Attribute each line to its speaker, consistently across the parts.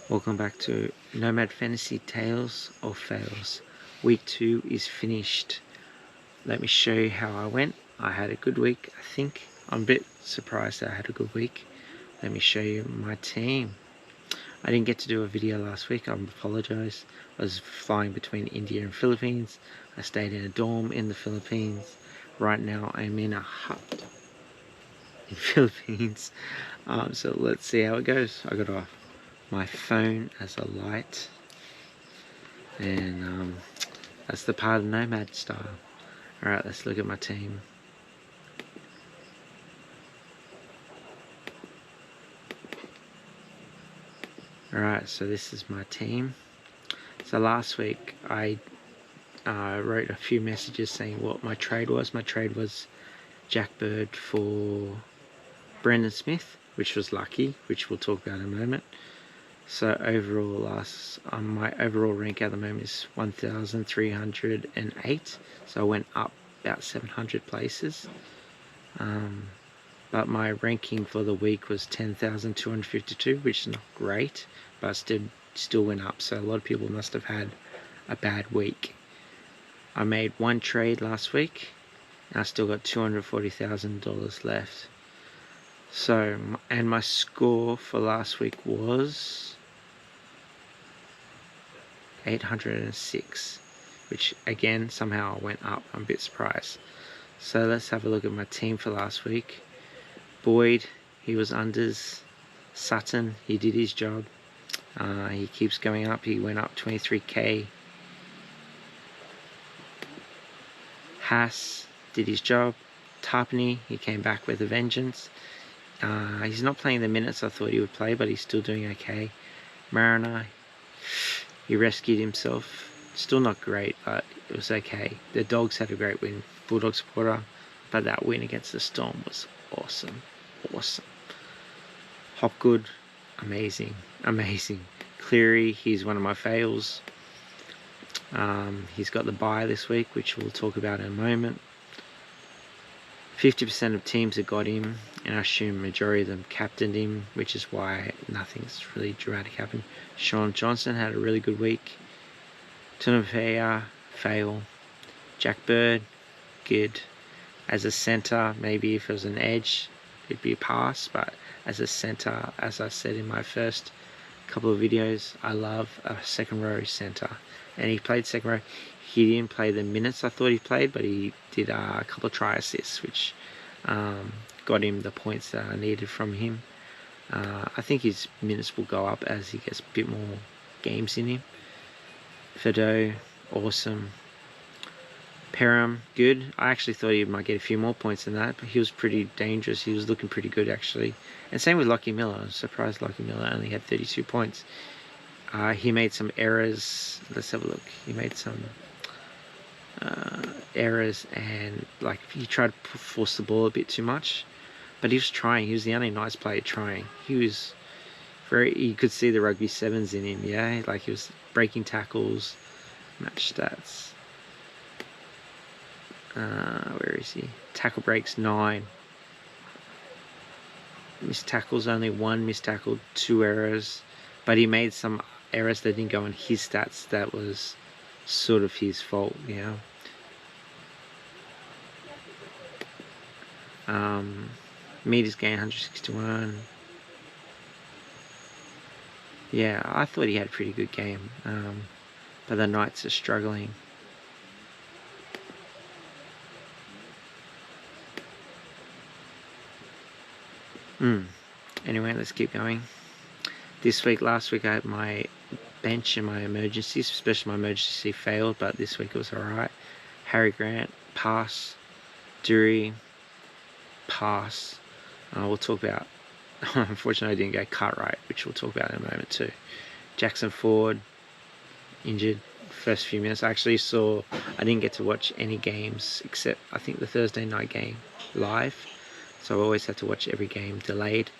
Speaker 1: Welcome back to Nomad Fantasy Tales or Fails. Week 2 is finished. Let me show you how I went. I had a good week, I think. I'm a bit surprised that I had a good week. Let me show you my team. I didn't get to do a video last week, I apologise. I was flying between India and Philippines. I stayed in a dorm in the Philippines. Right now I'm in a hut in Philippines. So let's see how it goes. I got my phone as a light, and that's the part of nomad style. Alright, let's look at my team. Alright, so this is my team. So last week I wrote a few messages saying what my trade was. My trade was Jack Bird for Brendan Smith, which was lucky, which we'll talk about in a moment. So overall, my overall rank at the moment is 1,308. So I went up about 700 places. But my ranking for the week was 10,252, which is not great, but still went up. So a lot of people must have had a bad week. I made one trade last week, and I still got $240,000 left. So, and my score for last week was 806, which again somehow went up. I'm a bit surprised. So let's have a look at my team for last week. Boyd, he was unders. Sutton, he did his job. He keeps going up. He went up 23k. Haas did his job. Tarpany, he came back with a vengeance. He's not playing the minutes I thought he would play, but he's still doing okay. Mariner, he rescued himself. Still not great, but it was okay. The Dogs had a great win. Bulldog supporter, but that win against the Storm was awesome. Hopgood, amazing. Cleary, he's one of my fails. He's got the bye this week, which we'll talk about in a moment. 50% of teams have got him, and I assume majority of them captained him, which is why nothing's really dramatic happened. Sean Johnson had a really good week. Tunapea, fail. Jack Bird, good. As a centre, maybe if it was an edge, it'd be a pass, but as a centre, as I said in my first couple of videos, I love a second row centre. And he played second row. He didn't play the minutes I thought he played, but he did a couple of try assists, which got him the points that I needed from him. I think his minutes will go up as he gets a bit more games in him. Fido, awesome. Perham, good. I actually thought he might get a few more points than that, but he was pretty dangerous. He was looking pretty good, actually. And same with Lockie Miller. I was surprised Lockie Miller only had 32 points. He made some errors. Let's have a look. He made some errors, and like he tried to force the ball a bit too much. But he was trying. He was the only nice player trying. He was you could see the rugby sevens in him, yeah? Like he was breaking tackles, match stats. Where is he? Tackle breaks 9. Missed tackles only 1 missed tackle, 2 errors. But he made some errors that didn't go on his stats. That was sort of his fault, you know. Meters gain 161. Yeah, I thought he had a pretty good game. But the Knights are struggling. Anyway, let's keep going. Last week I had my bench and my emergencies, especially my emergency failed, but this week it was alright. Harry Grant, pass. Dury, pass. We'll talk about, unfortunately I didn't go Cartwright, which we'll talk about in a moment too. Jackson Ford, injured first few minutes. I didn't get to watch any games except I think the Thursday night game live. So I always had to watch every game delayed.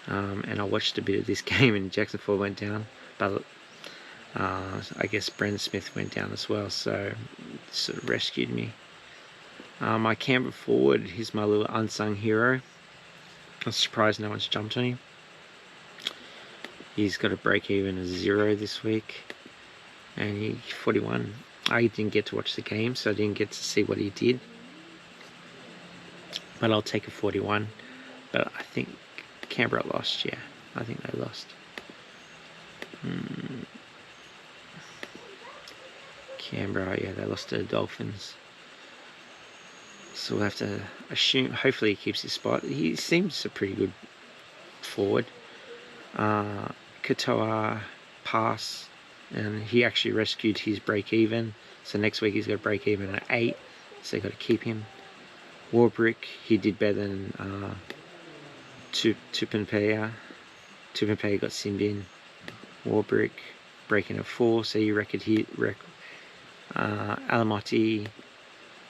Speaker 1: And I watched a bit of this game, and Jackson Ford went down, but I guess Brendan Smith went down as well, so it sort of rescued me. My Canberra forward, he's my little unsung hero. I'm surprised no one's jumped on him. He's got a break even of 0 this week, and he 41. I didn't get to watch the game, so I didn't get to see what he did. But I'll take a 41. But I think Canberra lost, yeah. I think they lost. Canberra, yeah, they lost to the Dolphins. So we'll have to assume, hopefully he keeps his spot. He seems a pretty good forward. Katoa pass, and he actually rescued his break even. So next week he's got a break even at 8, so you got to keep him. Warbrick, he did better than Tupenpea. Tupenpea got simmed in. Warbrick breaking at 4, so you record he Alamotti,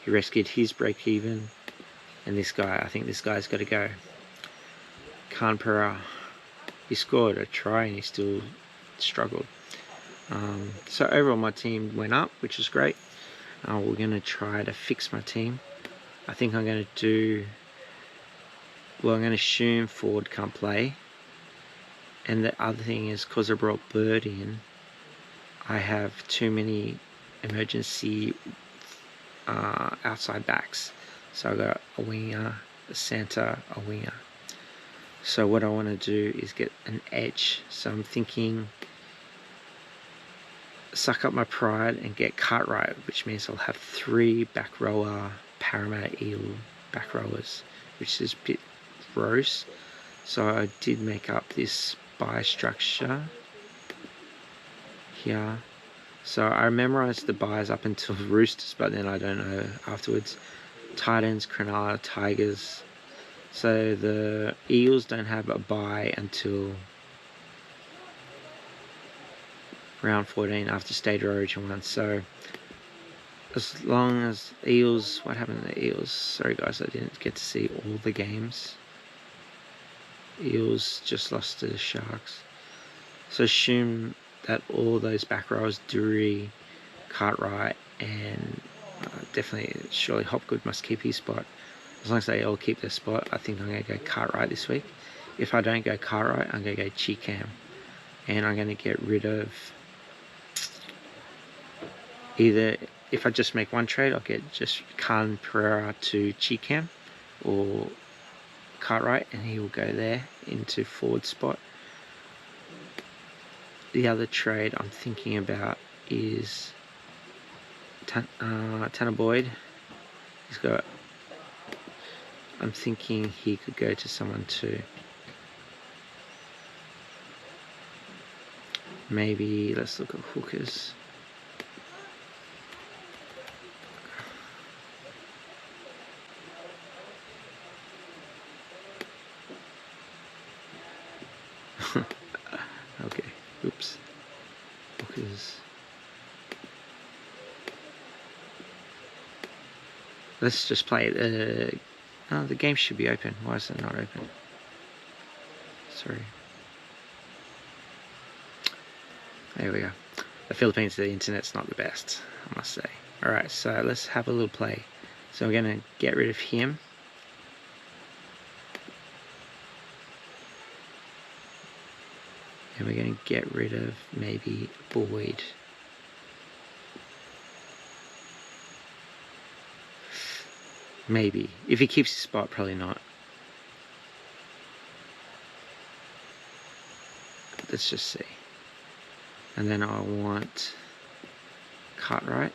Speaker 1: he rescued his break even. And this guy, I think this guy's got to go. Kanpera, he scored a try and he still struggled. So overall my team went up, which is great. We're going to try to fix my team. I think I'm going to do, well, I'm going to assume Ford can't play. And the other thing is, because I brought Bird in, I have too many emergency outside backs. So I got a winger, a centre, a winger. So what I want to do is get an edge. So I'm thinking, suck up my pride and get Cartwright, which means I'll have 3 back rower Parramatta Eel back rowers, which is a bit gross. So I did make up this buy structure here. So I memorized the buys up until Roosters, but then I don't know afterwards. Titans, Cronulla, Tigers. So the Eels don't have a buy until round 14 after State of Origin 1. So as long as Eels, what happened to the Eels? Sorry guys, I didn't get to see all the games. Eels just lost to the Sharks. So assume that all those back rows, Dury, Cartwright, and definitely, surely Hopgood must keep his spot. As long as they all keep their spot, I think I'm going to go Cartwright this week. If I don't go Cartwright, I'm going to go Cheekham. And I'm going to get rid of either, if I just make one trade, I'll get just Khan Pereira to Cheekham or Cartwright, and he will go there into forward spot. The other trade I'm thinking about is Tanner Boyd. He's got, I'm thinking he could go to someone too. Maybe let's look at hookers. Okay, oops. Hookers. Let's just play the. Oh, the game should be open. Why is it not open? Sorry. There we go. The Philippines, the internet's not the best, I must say. Alright, so let's have a little play. So we're going to get rid of him. And we're going to get rid of maybe Boyd. Maybe. If he keeps his spot, probably not. Let's just see. And then I want Cartwright.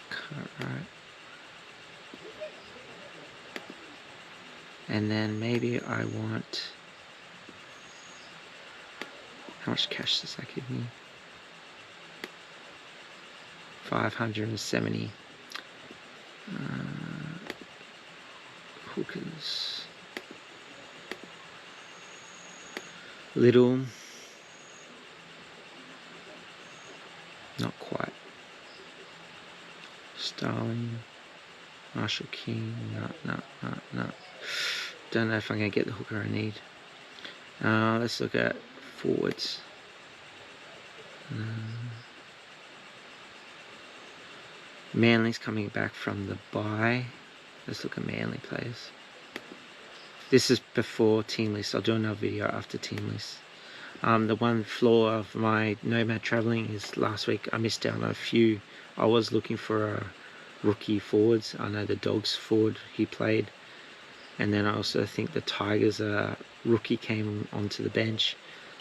Speaker 1: Cartwright. And then maybe I want, how much cash does that give me? 570. Hookers. Little. Not quite. Starling. Marshall King. No. Don't know if I'm going to get the hooker I need. Let's look at forwards. Manly's coming back from the bye. Let's look at Manly players. This is before team list. I'll do another video after team list. The one flaw of my nomad travelling is last week I missed out on a few. I was looking for a rookie forwards. I know the Dogs forward he played, and then I also think the Tigers rookie came onto the bench,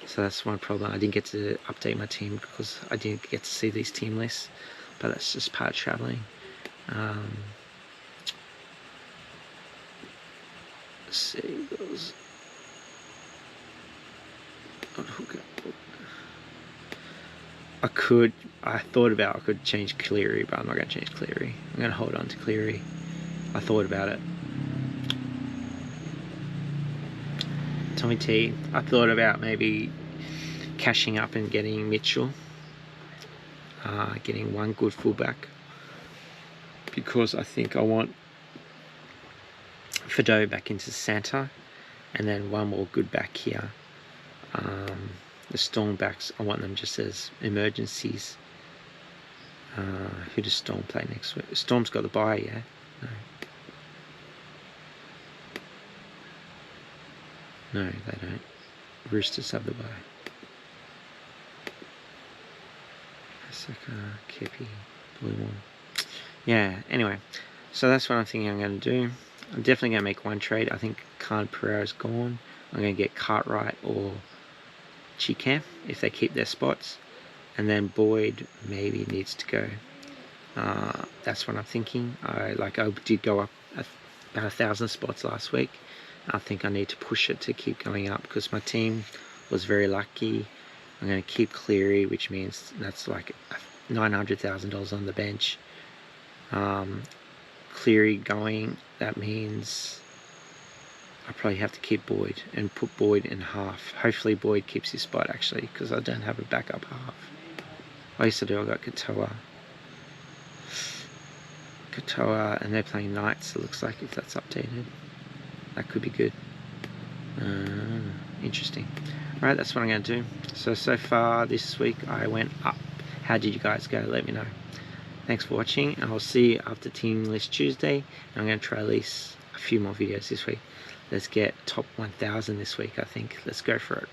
Speaker 1: so that's one problem. I didn't get to update my team because I didn't get to see these team lists, but that's just part of travelling. Seagulls. I thought about I could change Cleary, but I'm not going to change Cleary. I'm going to hold on to Cleary. I thought about it. Tommy T, I thought about maybe cashing up and getting Mitchell, getting one good fullback, because I think I want Fido back into Santa, and then one more good back here. The Storm backs, I want them just as emergencies. Who does Storm play next week? Storm's got the bye, yeah? No, they don't. Roosters have the bye. Pasaka, Kepi, Blue one. Yeah, anyway. So that's what I'm thinking I'm going to do. I'm definitely going to make one trade. I think Khan Pereira's gone. I'm going to get Cartwright or Chicam if they keep their spots. And then Boyd maybe needs to go. That's what I'm thinking. I did go up about 1,000 spots last week. I think I need to push it to keep going up because my team was very lucky. I'm going to keep Cleary, which means that's like $900,000 on the bench. Cleary going, that means I probably have to keep Boyd and put Boyd in half. Hopefully Boyd keeps his spot actually, because I don't have a backup half. I used to do, I got Katoa, and they're playing Knights, it looks like, if that's updated. That could be good. Interesting. Alright, that's what I'm going to do. So far this week I went up. How did you guys go? Let me know. Thanks for watching, and I'll see you after Team List Tuesday. And I'm going to try at least a few more videos this week. Let's get top 1,000 this week, I think. Let's go for it.